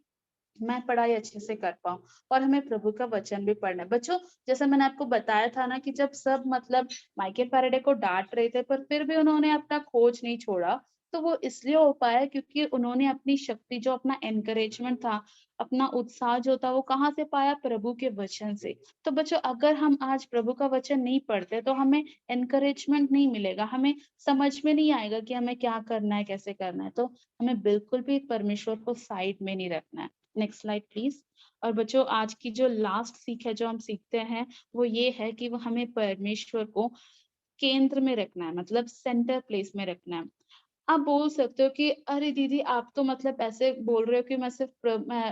मैं पढ़ाई अच्छे से कर पाऊँ, और हमें प्रभु का वचन भी पढ़ना है। बच्चों, जैसे मैंने आपको बताया था ना कि जब सब मतलब माइकल फैराडे को डांट रहे थे, पर फिर भी उन्होंने अपना खोज नहीं छोड़ा, तो वो इसलिए हो पाया क्योंकि उन्होंने अपनी शक्ति, जो अपना एनकरेजमेंट था, अपना उत्साह जो था, वो कहाँ से पाया? प्रभु के वचन से। तो बच्चों, अगर हम आज प्रभु का वचन नहीं पढ़ते तो हमें एनकरेजमेंट नहीं मिलेगा, हमें समझ में नहीं आएगा कि हमें क्या करना है, कैसे करना है। तो हमें बिल्कुल भी परमेश्वर को साइड में नहीं रखना है। Next slide please. और बच्चों, आज की जो लास्ट सीख है जो हम सीखते हैं वो ये है कि वो हमें परमेश्वर को केंद्र में रखना है, मतलब सेंटर प्लेस में रखना है। आप बोल सकते हो कि अरे दीदी, आप तो मतलब ऐसे बोल रहे हो कि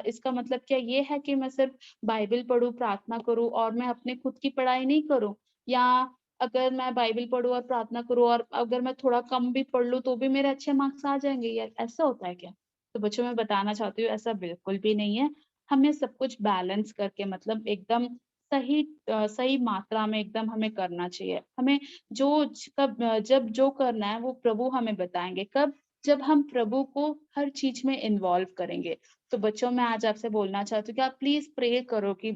इसका मतलब क्या ये है कि मैं सिर्फ बाइबल पढूं, प्रार्थना करूं और मैं अपने खुद की पढ़ाई नहीं करूं? या अगर मैं बाइबल पढूं और प्रार्थना करूं और अगर मैं थोड़ा कम भी पढ़ लूं तो भी मेरे अच्छे मार्क्स आ जाएंगे? यार, ऐसा होता है क्या? तो बच्चों, मैं बताना चाहती हूँ ऐसा बिल्कुल भी नहीं है। हमें सब कुछ बैलेंस करके, मतलब एकदम सही मात्रा में एकदम हमें करना चाहिए। हमें जब जो करना है वो प्रभु हमें बताएंगे। कब? जब हम प्रभु को हर चीज में इन्वॉल्व करेंगे। तो बच्चों, मैं आज आपसे बोलना चाहती हूँ कि आप प्लीज प्रे करो कि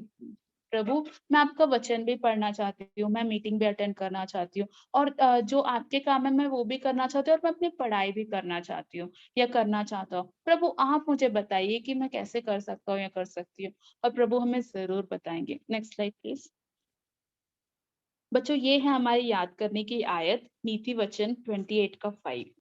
प्रभु, मैं आपका वचन भी पढ़ना चाहती हूँ, मैं मीटिंग भी अटेंड करना चाहती हूँ, और जो आपके काम है मैं वो भी करना चाहती हूँ, और मैं अपनी पढ़ाई भी करना चाहती हूँ या करना चाहता हूँ। प्रभु, आप मुझे बताइए कि मैं कैसे कर सकता हूँ या कर सकती हूँ, और प्रभु हमें जरूर बताएंगे। Next slide please. बच्चों, ये है हमारी याद करने की आयत, नीति वचन 28 का 5।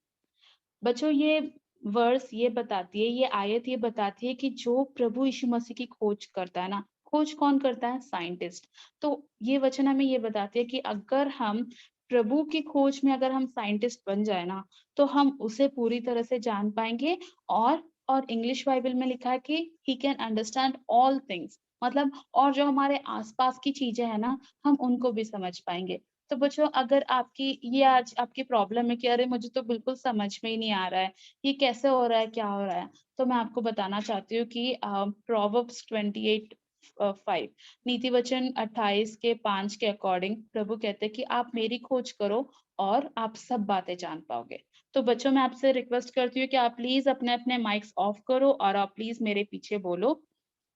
बच्चों, ये वर्स ये बताती है, ये आयत ये बताती है कि जो प्रभु यीशु मसीह की खोज करता है ना, खोज कौन करता है? साइंटिस्ट। तो ये वचन हमें ये बताती है कि अगर हम प्रभु की खोज में अगर हम साइंटिस्ट बन जाए ना, तो हम उसे पूरी तरह से जान पाएंगे। और इंग्लिश बाइबल में लिखा है कि he can understand all things, मतलब और जो हमारे आसपास की चीजें हैं ना, हम उनको भी समझ पाएंगे। तो बच्चों, अगर आपकी ये आज आपकी प्रॉब्लम है कि अरे मुझे तो बिल्कुल समझ में ही नहीं आ रहा है, ये कैसे हो रहा है, क्या हो रहा है, तो मैं आपको बताना चाहती हूँ कि प्रोवर्ब्स 28:5, नीति वचन 28 के 5 के अकॉर्डिंग प्रभु कहते हैं कि आप मेरी खोज करो और आप सब बातें जान पाओगे। तो बच्चों, मैं आपसे रिक्वेस्ट करती हूँ कि आप प्लीज अपने अपने माइक्स ऑफ करो और आप प्लीज मेरे पीछे बोलो,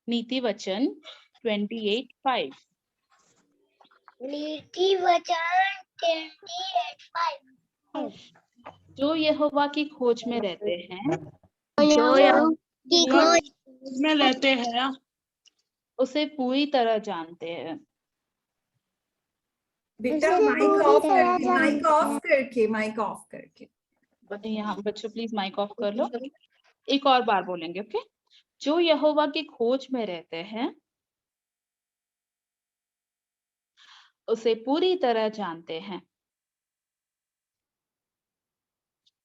नीति वचन 28:5। नीति वचन 28:5। जो यहोवा की खोज में रहते हैं, जो की खोज में रहते हैं उसे पूरी तरह जानते हैं। बेटा माइक ऑफ करके यहाँ बच्चों प्लीज माइक ऑफ कर लो। एक और बार बोलेंगे, ओके? जो यहोवा की खोज में रहते हैं उसे पूरी तरह जानते हैं।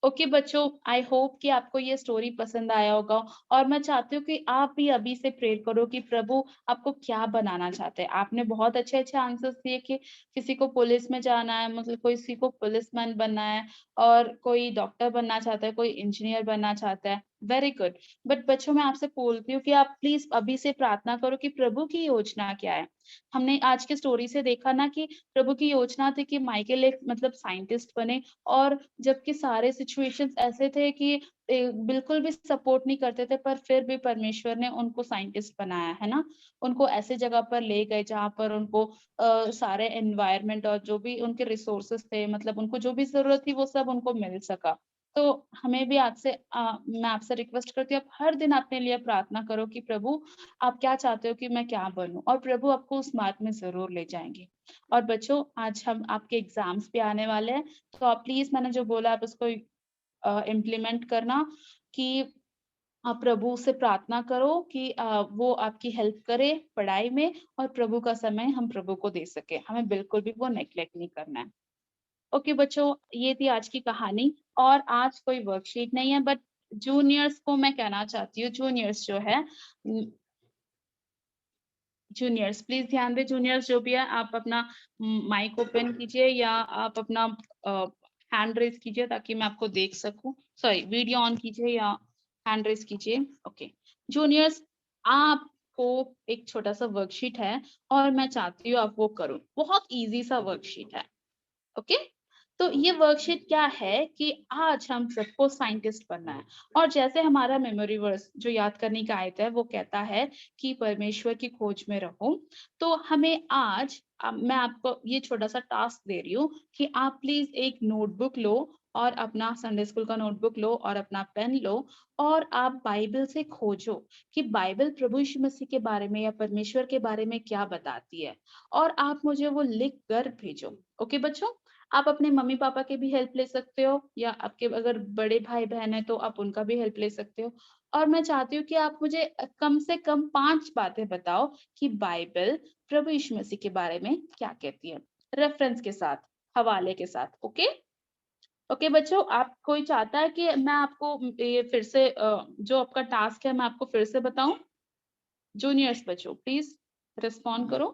ओके बच्चों, आई होप कि आपको ये स्टोरी पसंद आया होगा, और मैं चाहती हूँ कि आप भी अभी से प्रेयर करो कि प्रभु आपको क्या बनाना चाहते हैं। आपने बहुत अच्छे अच्छे आंसर्स दिए कि किसी को पुलिस में जाना है, मतलब किसी को पुलिसमैन बनना है, और कोई डॉक्टर बनना चाहता है, कोई इंजीनियर बनना चाहता है। Very good. बट बच्चों, मैं आपसे बोलती हूँ कि आप प्लीज अभी से प्रार्थना करो कि प्रभु की योजना क्या है। हमने आज की स्टोरी से देखा ना कि प्रभु की योजना थी कि माइकल एक मतलब साइंटिस्ट बने, और जबकि सारे सिचुएशंस ऐसे थे कि बिल्कुल भी सपोर्ट नहीं करते थे, पर फिर भी परमेश्वर ने उनको साइंटिस्ट बनाया है ना। उनको ऐसे जगह पर ले गए जहाँ पर उनको सारे एनवायरनमेंट और जो भी उनके रिसोर्सेस थे, मतलब उनको जो भी जरूरत थी वो सब उनको मिल सका। तो हमें भी मैं आपसे रिक्वेस्ट करती हूँ, आप हर दिन अपने लिए प्रार्थना करो कि प्रभु आप क्या चाहते हो कि मैं क्या बनूं, और प्रभु आपको उस मार्ग में जरूर ले जाएंगे। और बच्चों, आज हम आपके एग्जाम्स भी आने वाले हैं, तो आप प्लीज मैंने जो बोला आप उसको इम्प्लीमेंट करना कि आप प्रभु से प्रार्थना करो कि वो आपकी हेल्प करे पढ़ाई में, और प्रभु का समय हम प्रभु को दे सके। हमें बिल्कुल भी वो नेग्लेक्ट नहीं करना है। ओके बच्चों, ये थी आज की कहानी, और आज कोई वर्कशीट नहीं है, बट जूनियर्स को मैं कहना चाहती हूँ, जूनियर्स जो है, जूनियर्स प्लीज ध्यान दें। जूनियर्स जो भी है, आप अपना माइक ओपन कीजिए या आप अपना हैंड रेज कीजिए ताकि मैं आपको देख सकूं। सॉरी, वीडियो ऑन कीजिए या हैंड रेज कीजिए। ओके जूनियर्स, आपको एक छोटा सा वर्कशीट है और मैं चाहती हूँ आप वो करो। बहुत इजी सा वर्कशीट है, ओके। तो ये वर्कशीट क्या है कि आज हम सबको साइंटिस्ट बनना है, और जैसे हमारा मेमोरी वर्स जो याद करने का आयत है वो कहता है कि परमेश्वर की खोज में रहो, तो हमें आज मैं आपको ये छोटा सा टास्क दे रही हूँ कि आप प्लीज एक नोटबुक लो और अपना संडे स्कूल का नोटबुक लो और अपना पेन लो, और आप बाइबल से खोजो कि बाइबल प्रभु यीशु मसीह के बारे में या परमेश्वर के बारे में क्या बताती है, और आप मुझे वो लिख कर भेजो। ओके बच्चों, आप अपने मम्मी पापा की भी हेल्प ले सकते हो, या आपके अगर बड़े भाई बहन है तो आप उनका भी हेल्प ले सकते हो। और मैं चाहती हूँ कि आप मुझे कम से कम 5 बातें बताओ कि बाइबल प्रभु यीशु मसीह के बारे में क्या कहती है, रेफरेंस के साथ, हवाले के साथ। ओके ओके बच्चों, आप कोई चाहता है कि मैं आपको ये फिर से जो आपका टास्क है मैं आपको फिर से बताऊं? जूनियर्स बच्चों प्लीज रिस्पॉन्ड करो।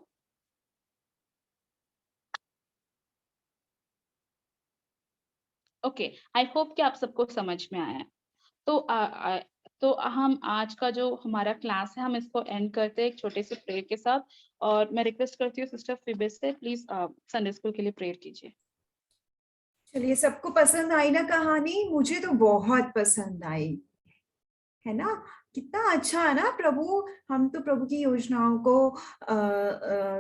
ओके, आई होप कि आप सबको समझ में आया है। तो तो हम आज का जो हमारा क्लास है हम इसको एंड करते हैं एक छोटे से प्रेयर के साथ, और मैं रिक्वेस्ट करती हूँ सिस्टर फिबे से प्लीज संडे स्कूल के लिए प्रेयर कीजिए। चलिए, सबको पसंद आई ना कहानी? मुझे तो बहुत पसंद आई, है ना? कितना अच्छा है ना प्रभु। हम तो प्रभु की योजनाओं को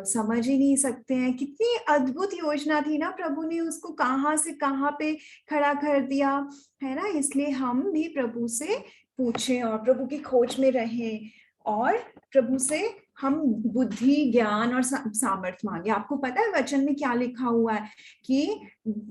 समझ ही नहीं सकते हैं। कितनी अद्भुत योजना थी ना, प्रभु ने उसको कहाँ से कहाँ पे खड़ा कर दिया, है ना? इसलिए हम भी प्रभु से पूछें और प्रभु की खोज में रहें, और प्रभु से हम बुद्धि, ज्ञान और सामर्थ्य मांगे। आपको पता है वचन में क्या लिखा हुआ है कि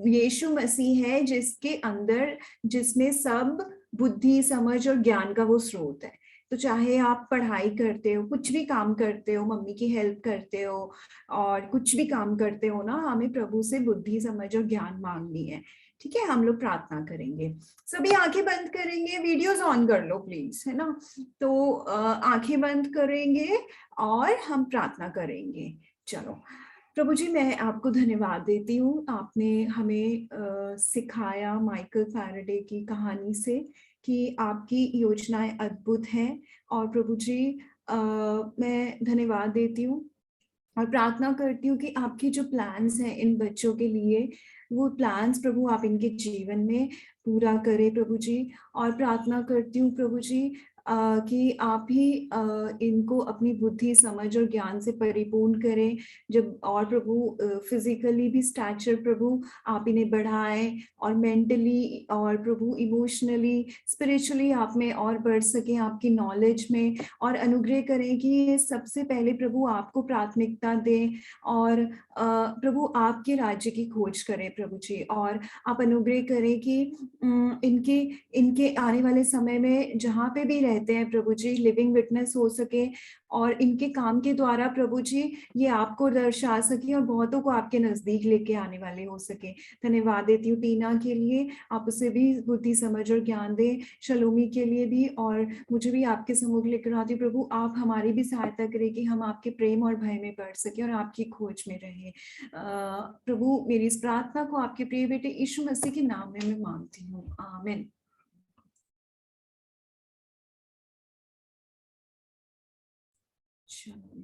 यीशु मसीह है जिसके अंदर, जिसमें सब बुद्धि, समझ और ज्ञान का वो स्रोत है। तो चाहे आप पढ़ाई करते हो, कुछ भी काम करते हो, मम्मी की हेल्प करते हो और कुछ भी काम करते हो ना, हमें प्रभु से बुद्धि, समझ और ज्ञान मांगनी है। ठीक है, हम लोग प्रार्थना करेंगे। सभी आंखें बंद करेंगे, वीडियोस ऑन कर लो प्लीज, है ना? तो आंखें बंद करेंगे और हम प्रार्थना करेंगे। चलो प्रभु जी, मैं आपको धन्यवाद देती हूँ। आपने हमें सिखाया माइकल फैराडे की कहानी से कि आपकी योजनाएं अद्भुत हैं, और प्रभु जी मैं धन्यवाद देती हूँ और प्रार्थना करती हूँ कि आपके जो प्लान्स हैं इन बच्चों के लिए, वो प्लान्स प्रभु आप इनके जीवन में पूरा करें प्रभु जी। और प्रार्थना करती हूँ प्रभु जी कि आप ही इनको अपनी बुद्धि, समझ और ज्ञान से परिपूर्ण करें। जब और प्रभु फिजिकली भी स्टैचर प्रभु आप इन्हें बढ़ाएं, और मेंटली और प्रभु इमोशनली, स्पिरिचुअली आप में और बढ़ सकें आपकी नॉलेज में, और अनुग्रह करें कि ये सबसे पहले प्रभु आपको प्राथमिकता दें, और प्रभु आपके राज्य की खोज करें प्रभु जी। और आप अनुग्रह करें कि इनके आने वाले समय में जहाँ पे भी रहते हैं प्रभु जी, लिविंग विटनेस हो सके, और इनके काम के द्वारा प्रभु जी ये आपको दर्शा सके और बहुतों को आपके नजदीक लेके आने वाले हो सके। धन्यवाद देती हूँ टीना के लिए, आप उसे भी बुद्धि, समझ और ज्ञान दें। शलोमी के लिए भी, और मुझे भी आपके सम्मुख लेकर आती हूँ प्रभु। आप हमारी भी सहायता करें कि हम आपके प्रेम और भय में बढ़ सके और आपकी खोज में रहें। प्रभु मेरी इस प्रार्थना को आपके प्रिय बेटे यीशु मसीह के नाम में मैं मांगती हूँ, आमीन। चलो।